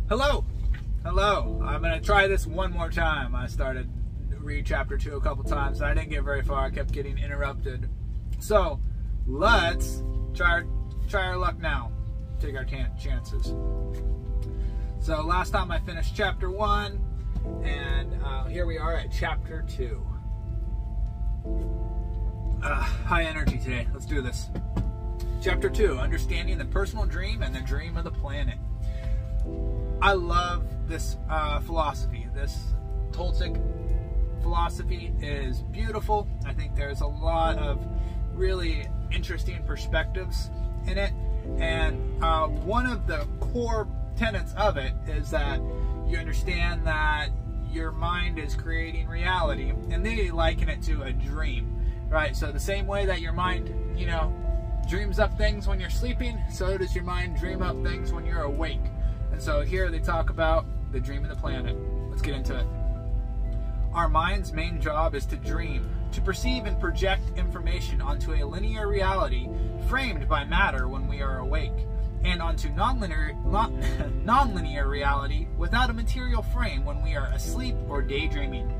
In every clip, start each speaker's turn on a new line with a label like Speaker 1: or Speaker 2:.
Speaker 1: Hello. I'm going to try this one more time. I started to read chapter 2 a couple times and I didn't get very far. I kept getting interrupted. So let's try our luck now. Take our chances. So last time I finished chapter 1 and here we are at chapter 2. High energy today. Let's do this. Chapter 2, Understanding the Personal Dream and the Dream of the Planet. I love this philosophy. This Toltec philosophy is beautiful. I think there's a lot of really interesting perspectives in it. And one of the core tenets of it is that you understand that your mind is creating reality. And they liken it to a dream, right? So the same way that your mind, dreams up things when you're sleeping, so does your mind dream up things when you're awake. And so here they talk about the dream of the planet. Let's get into it. Our mind's main job is to dream, to perceive and project information onto a linear reality framed by matter when we are awake, and onto nonlinear reality without a material frame when we are asleep or daydreaming.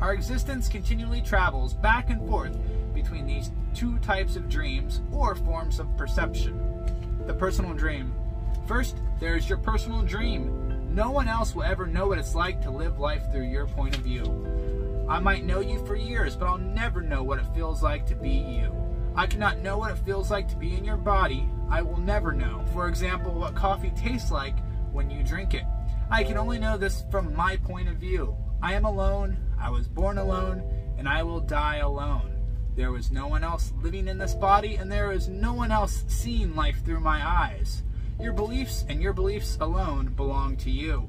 Speaker 1: Our existence continually travels back and forth between these two types of dreams or forms of perception. The personal dream. First, there is your personal dream. No one else will ever know what it's like to live life through your point of view. I might know you for years, but I'll never know what it feels like to be you. I cannot know what it feels like to be in your body. I will never know, for example, what coffee tastes like when you drink it. I can only know this from my point of view. I am alone, I was born alone, and I will die alone. There was no one else living in this body, and there is no one else seeing life through my eyes. Your beliefs and your beliefs alone belong to you.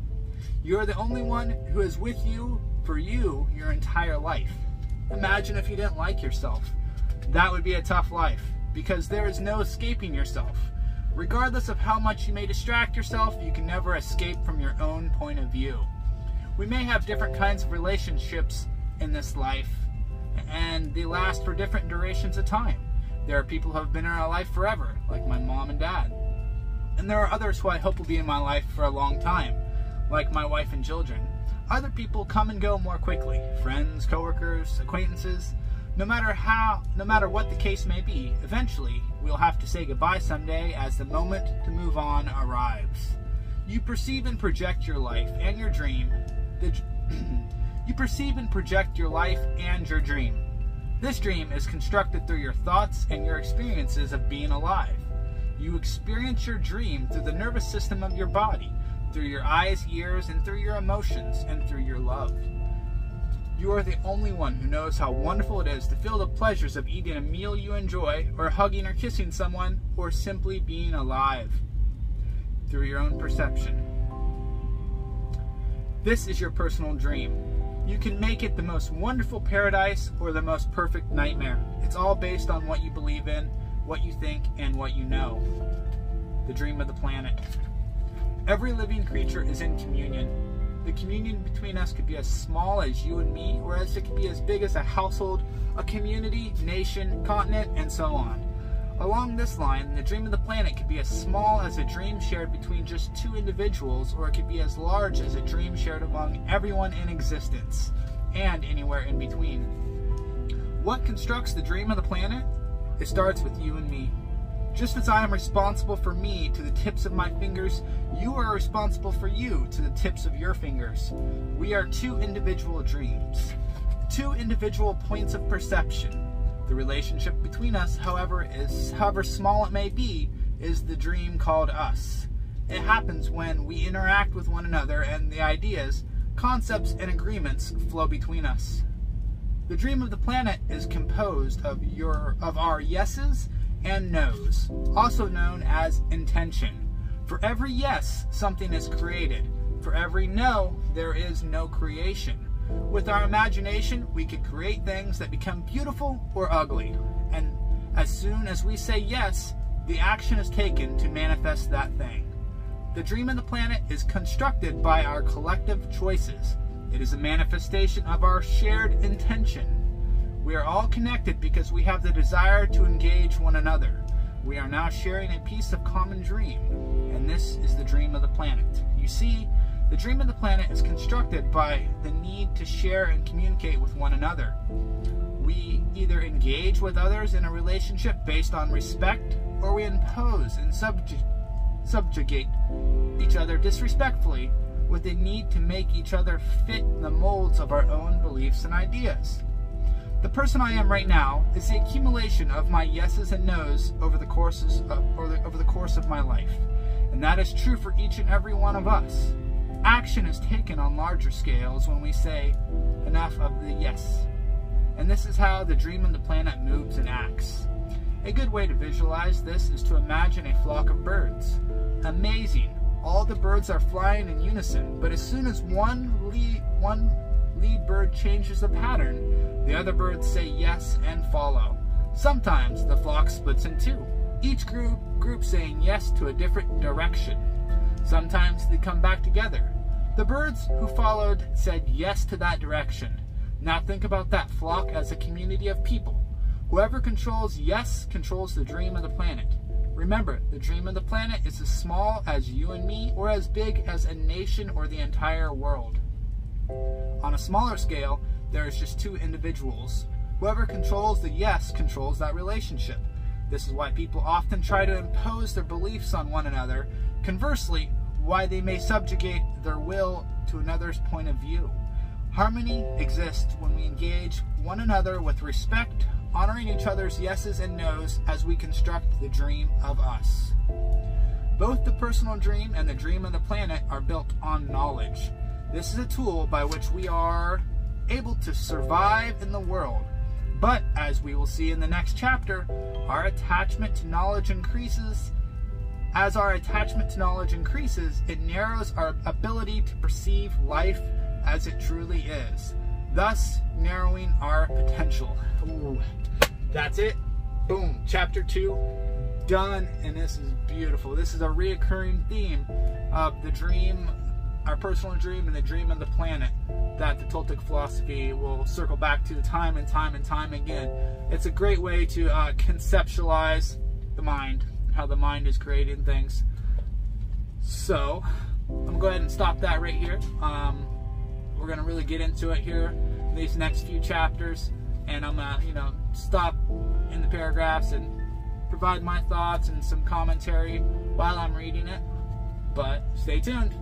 Speaker 1: You are the only one who is with you for you your entire life. Imagine if you didn't like yourself. That would be a tough life, because there is no escaping yourself. Regardless of how much you may distract yourself, you can never escape from your own point of view. We may have different kinds of relationships in this life, and they last for different durations of time. There are people who have been in our life forever, like my mom and dad. And there are others who I hope will be in my life for a long time, like my wife and children. Other people come and go more quickly, friends, coworkers, acquaintances. No matter what the case may be, eventually we'll have to say goodbye someday as the moment to move on arrives. You perceive and project your life and your dream. You perceive and project your life and your dream. This dream is constructed through your thoughts and your experiences of being alive. You experience your dream through the nervous system of your body, through your eyes, ears, and through your emotions, and through your love. You are the only one who knows how wonderful it is to feel the pleasures of eating a meal you enjoy, or hugging or kissing someone, or simply being alive. Through your own perception. This is your personal dream. You can make it the most wonderful paradise or the most perfect nightmare. It's all based on what you believe in, what you think, and what you know. The dream of the planet. Every living creature is in communion. The communion between us could be as small as you and me, or as it could be as big as a household, a community, nation, continent, and so on. Along this line, the dream of the planet could be as small as a dream shared between just two individuals, or it could be as large as a dream shared among everyone in existence, and anywhere in between. What constructs the dream of the planet? It starts with you and me. Just as I am responsible for me to the tips of my fingers, you are responsible for you to the tips of your fingers. We are two individual dreams, two individual points of perception. The relationship between us, however small it may be, is the dream called us. It happens when we interact with one another and the ideas, concepts, and agreements flow between us. The dream of the planet is composed of our yeses and nos, also known as intention. For every yes, something is created. For every no, there is no creation. With our imagination, we can create things that become beautiful or ugly. And as soon as we say yes, the action is taken to manifest that thing. The dream of the planet is constructed by our collective choices. It is a manifestation of our shared intention. We are all connected because we have the desire to engage one another. We are now sharing a piece of common dream, and this is the dream of the planet. You see, the dream of the planet is constructed by the need to share and communicate with one another. We either engage with others in a relationship based on respect, or we impose and subjugate each other disrespectfully with the need to make each other fit the molds of our own beliefs and ideas. The person I am right now is the accumulation of my yeses and nos over the course of my life, and that is true for each and every one of us. Action is taken on larger scales when we say enough of the yes. And this is how the dream of the planet moves and acts. A good way to visualize this is to imagine a flock of birds. Amazing! All the birds are flying in unison, but as soon as one lead bird changes the pattern, the other birds say yes and follow. Sometimes the flock splits in two, each group saying yes to a different direction. Sometimes they come back together. The birds who followed said yes to that direction. Now think about that flock as a community of people. Whoever controls yes controls the dream of the planet. Remember, the dream of the planet is as small as you and me, or as big as a nation or the entire world. On a smaller scale, there is just two individuals. Whoever controls the yes controls that relationship. This is why people often try to impose their beliefs on one another. Conversely, why they may subjugate their will to another's point of view. Harmony exists when we engage one another with respect, honoring each other's yeses and nos as we construct the dream of us. Both the personal dream and the dream of the planet are built on knowledge. This is a tool by which we are able to survive in the world. But, as we will see in the next chapter, our attachment to knowledge increases. As our attachment to knowledge increases, it narrows our ability to perceive life as it truly is, thus narrowing our potential. Ooh, that's it. Boom. Chapter 2 done, and this is beautiful. This is a reoccurring theme of the dream, our personal dream, and the dream of the planet that the Toltec philosophy will circle back to time and time and time again. It's a great way to conceptualize the mind, how the mind is creating things. So I'm gonna go ahead and stop that right here. We're gonna really get into it here in these next few chapters, and I'm gonna stop in the paragraphs and provide my thoughts and some commentary while I'm reading it. But stay tuned.